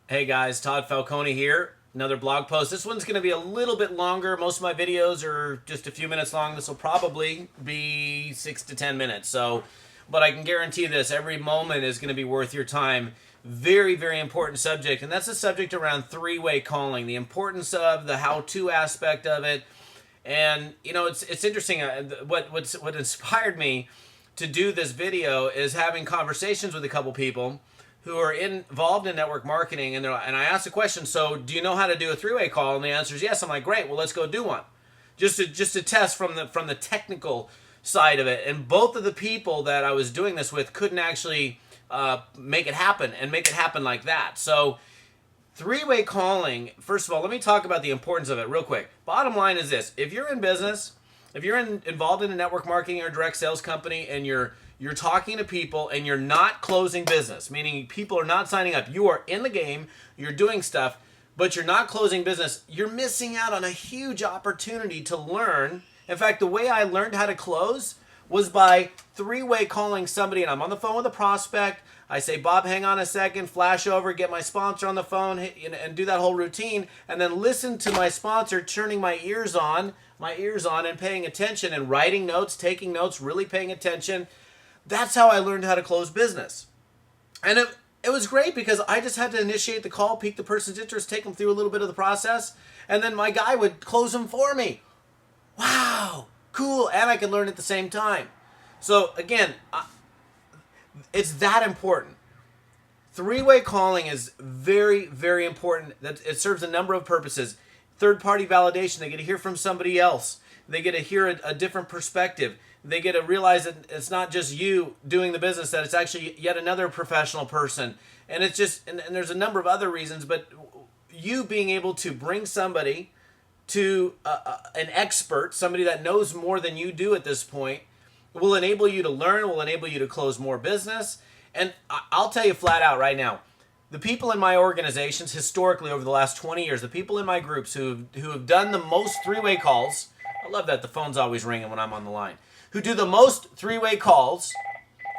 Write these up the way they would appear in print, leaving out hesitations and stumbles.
Hey guys, Todd Falcone here. Another blog post. This one's going to be a little bit longer. Most of my videos are just a few minutes long. This will probably be 6 to 10 minutes. But I can guarantee this, every moment is going to be worth your time. Very, very important subject. And that's the subject around three-way calling, the importance of the how-to aspect of it. And, it's interesting. What inspired me to do this video is having conversations with a couple people who are involved in network marketing, and I asked the question, so do you know how to do a three-way call? And the answer is yes. I'm like, great, well, let's go do one. Just to test from the technical side of it. And both of the people that I was doing this with couldn't actually make it happen like that. So three-way calling, first of all, let me talk about the importance of it real quick. Bottom line is this: if you're in business, if you're involved in a network marketing or direct sales company, and you're talking to people and you're not closing business, meaning people are not signing up, you are in the game, you're doing stuff, but you're not closing business, you're missing out on a huge opportunity to learn. In fact, the way I learned how to close was by three-way calling somebody, and I'm on the phone with a prospect. I say, Bob, hang on a second, flash over, get my sponsor on the phone, and do that whole routine, and then listen to my sponsor turning my ears on and paying attention and writing notes, taking notes, really paying attention. That's how I learned how to close business. And it was great because I just had to initiate the call, pique the person's interest, take them through a little bit of the process, and then my guy would close them for me. Wow, cool, and I could learn at the same time. So again, it's that important. Three-way calling is very, very important. That it serves a number of purposes. Third-party validation, they get to hear from somebody else. They get to hear a different perspective. They get to realize that it's not just you doing the business, that it's actually yet another professional person. And it's just, and there's a number of other reasons, but you being able to bring somebody to an expert, somebody that knows more than you do at this point, will enable you to learn, will enable you to close more business. And I'll tell you flat out right now, the people in my organizations historically over the last 20 years, the people in my groups who have done the most three-way calls, I love that the phone's always ringing when I'm on the line, who do the most three-way calls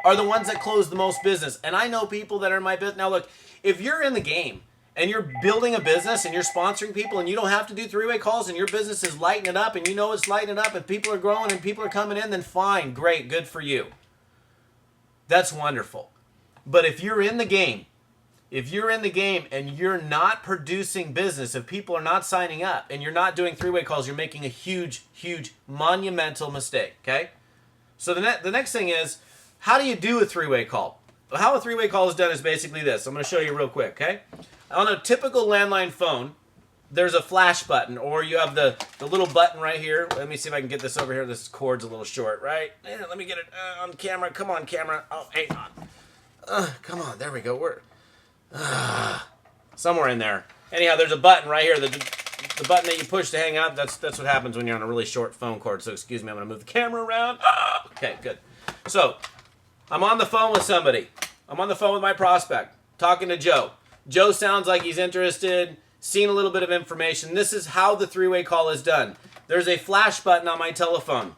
are the ones that close the most business. And I know people that are in my business. Now look, if you're in the game and you're building a business and you're sponsoring people and you don't have to do three-way calls and your business is lighting it up and you know it's lighting it up and people are growing and people are coming in, then fine, great, good for you. That's wonderful. But if you're in the game, and you're not producing business, if people are not signing up and you're not doing three-way calls, you're making a huge, huge, monumental mistake, okay? So the next thing is, how do you do a three-way call? How a three-way call is done is basically this. I'm going to show you real quick, okay? On a typical landline phone, there's a flash button, or you have the little button right here. Let me see if I can get this over here. This cord's a little short, right? Let me get it on camera. Come on, camera. Oh, hang on. Come on. There we go. We're somewhere in there. Anyhow, there's a button right here. The button that you push to hang up. That's what happens when you're on a really short phone cord. So excuse me. I'm going to move the camera around. Okay, good. So I'm on the phone with somebody. I'm on the phone with my prospect, talking to Joe. Joe sounds like he's interested, seen a little bit of information. This is how the three-way call is done. There's a flash button on my telephone.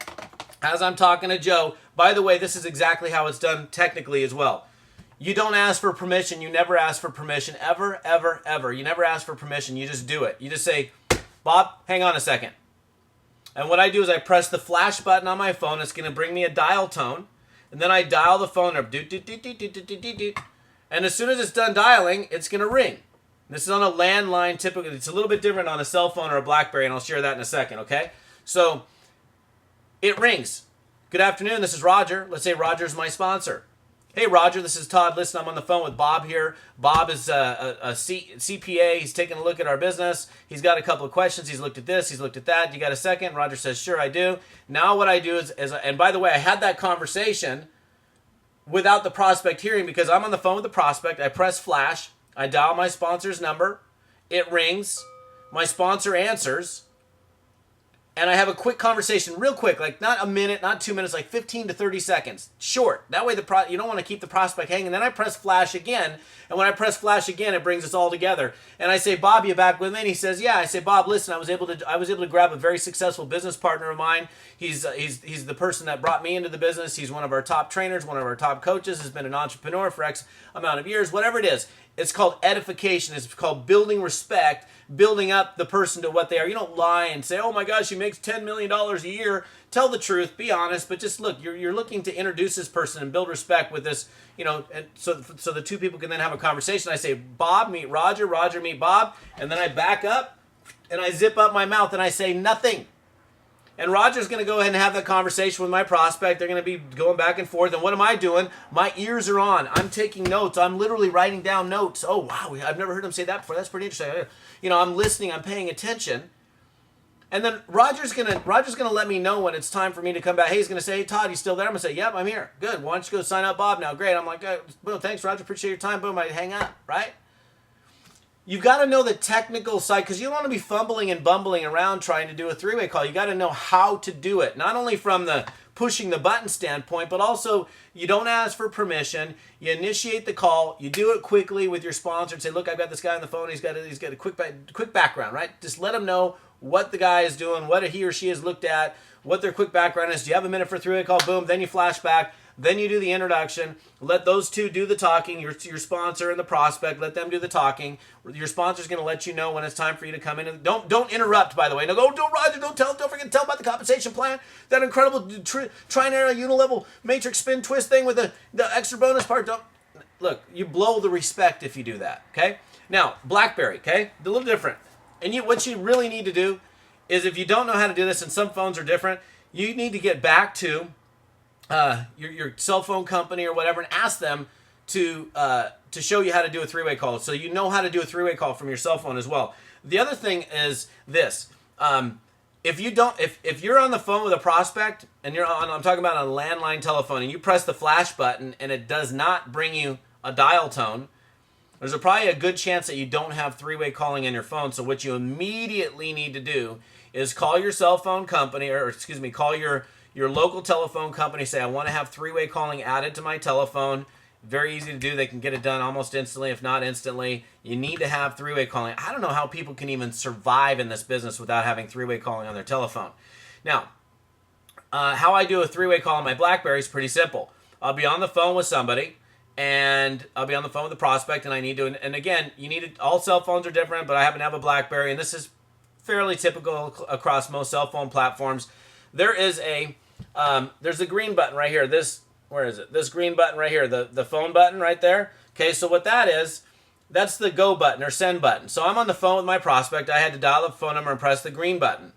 As I'm talking to Joe, by the way, this is exactly how it's done technically as well. You don't ask for permission. You never ask for permission, ever, ever, ever. You never ask for permission. You just do it. You just say, Bob, hang on a second. And what I do is I press the flash button on my phone. It's going to bring me a dial tone. And then I dial the phone up. And as soon as it's done dialing, it's going to ring. This is on a landline typically. It's a little bit different on a cell phone or a BlackBerry, and I'll share that in a second, okay? So it rings. Good afternoon, this is Roger. Let's say Roger's my sponsor. Hey, Roger, this is Todd. Listen, I'm on the phone with Bob here. Bob is a CPA. He's taking a look at our business. He's got a couple of questions. He's looked at this. He's looked at that. You got a second? Roger says, sure, I do. Now what I do is and by the way, I had that conversation without the prospect hearing because I'm on the phone with the prospect. I press flash. I dial my sponsor's number. It rings. My sponsor answers. And I have a quick conversation, real quick, like not a minute, not 2 minutes, like 15 to 30 seconds. Short. That way you don't want to keep the prospect hanging. Then I press flash again. And when I press flash again, it brings us all together. And I say, Bob, you back with me? And he says, yeah. I say, Bob, listen, I was able to grab a very successful business partner of mine. He's the person that brought me into the business. He's one of our top trainers, one of our top coaches, has been an entrepreneur for X amount of years, whatever it is. It's called edification. It's called building respect, building up the person to what they are. You don't lie and say, oh my gosh, he makes $10 million a year. Tell the truth, be honest, but just look, you're looking to introduce this person and build respect with this, and so the two people can then have a conversation. I say, Bob, meet Roger, Roger, meet Bob, and then I back up and I zip up my mouth and I say nothing. And Roger's going to go ahead and have that conversation with my prospect. They're going to be going back and forth. And what am I doing? My ears are on. I'm taking notes. I'm literally writing down notes. Oh, wow. I've never heard him say that before. That's pretty interesting. I'm listening. I'm paying attention. And then Roger's going to let me know when it's time for me to come back. Hey, he's going to say, hey, Todd, you still there? I'm going to say, yep, I'm here. Good. Why don't you go sign up Bob now? Great. I'm like, boom, thanks, Roger. Appreciate your time. Boom, I hang up, right? You've got to know the technical side because you don't want to be fumbling and bumbling around trying to do a three-way call. You got to know how to do it, not only from the pushing the button standpoint, but also you don't ask for permission. You initiate the call. You do it quickly with your sponsor and say, look, I've got this guy on the phone. He's got a quick background, right? Just let him know what the guy is doing, what he or she has looked at, what their quick background is. Do you have a minute for a three-way call? Boom. Then you flash back. Then you do the introduction. Let those two do the talking. Your sponsor and the prospect, let them do the talking. Your sponsor's going to let you know when it's time for you to come in. And don't interrupt, by the way. No, don't Roger, don't forget to tell about the compensation plan. That incredible trinary unilevel matrix spin twist thing with the extra bonus part. Look, you blow the respect if you do that, okay? Now, BlackBerry, okay? A little different. And what you really need to do is if you don't know how to do this, and some phones are different, you need to get back to your cell phone company or whatever and ask them to show you how to do a three-way call so you know how to do a three-way call from your cell phone as well. The other thing is this. If you're on the phone with a prospect and I'm talking about a landline telephone and you press the flash button and it does not bring you a dial tone, there's probably a good chance that you don't have three-way calling in your phone. So what you immediately need to do is call your cell phone company call your local telephone company, say, I want to have three-way calling added to my telephone. Very easy to do. They can get it done almost instantly, if not instantly. You need to have three-way calling. I don't know how people can even survive in this business without having three-way calling on their telephone. Now, how I do a three-way call on my BlackBerry is pretty simple. I'll be on the phone with somebody, and I'll be on the phone with the prospect, and I need to, and again, all cell phones are different, but I happen to have a BlackBerry, and this is fairly typical across most cell phone platforms. There's a green button right here. Where is it? This green button right here, the phone button right there. Okay, so what that is, that's the go button or send button. So I'm on the phone with my prospect. I had to dial the phone number and press the green button.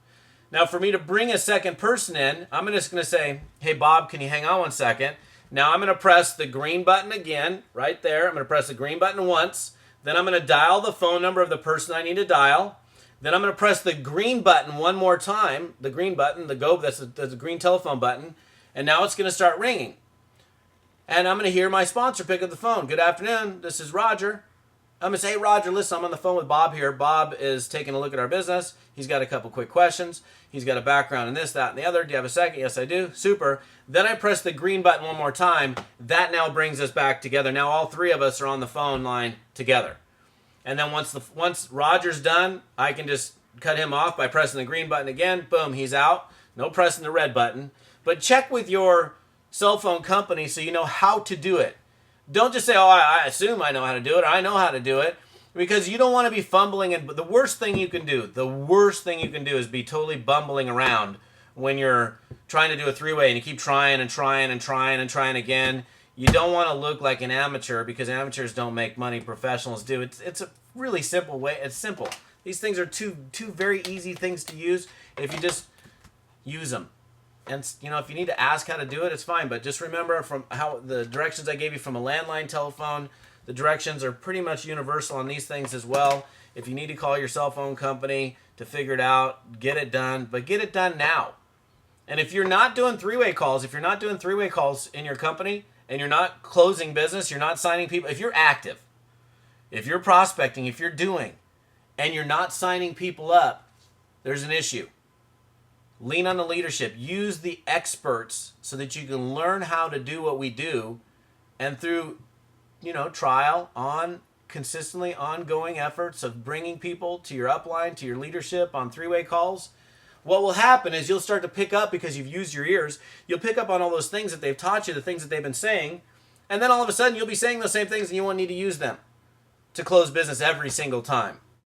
Now for me to bring a second person in, I'm just going to say, hey Bob, can you hang on 1 second? Now I'm going to press the green button again, right there. I'm going to press the green button once. Then I'm going to dial the phone number of the person I need to dial. Then I'm going to press the green button one more time. The green button, that's the green telephone button. And now it's going to start ringing. And I'm going to hear my sponsor pick up the phone. Good afternoon. This is Roger. I'm going to say, hey, Roger, listen, I'm on the phone with Bob here. Bob is taking a look at our business. He's got a couple quick questions. He's got a background in this, that, and the other. Do you have a second? Yes, I do. Super. Then I press the green button one more time. That now brings us back together. Now all three of us are on the phone line together. And then once Roger's done, I can just cut him off by pressing the green button again. Boom, he's out. No pressing the red button. But check with your cell phone company so you know how to do it. Don't just say, oh, I assume I know how to do it, or I know how to do it, because you don't want to be fumbling. And the worst thing you can do is be totally bumbling around when you're trying to do a three-way and you keep trying and trying and trying and trying again. You don't want to look like an amateur because amateurs don't make money. Professionals do. It's a really simple way. It's simple. These things are two very easy things to use if you just use them. And if you need to ask how to do it, it's fine. But just remember from how the directions I gave you from a landline telephone, the directions are pretty much universal on these things as well. If you need to call your cell phone company to figure it out, get it done. But get it done now. And if you're not doing three-way calls, in your company, and you're not closing business, you're not signing people, if you're active, if you're prospecting, if you're doing, and you're not signing people up, there's an issue. Lean on the leadership. Use the experts so that you can learn how to do what we do, and through, trial on consistently ongoing efforts of bringing people to your upline, to your leadership on three-way calls, what will happen is you'll start to pick up, because you've used your ears, you'll pick up on all those things that they've taught you, the things that they've been saying, and then all of a sudden you'll be saying those same things and you won't need to use them. to close business every single time.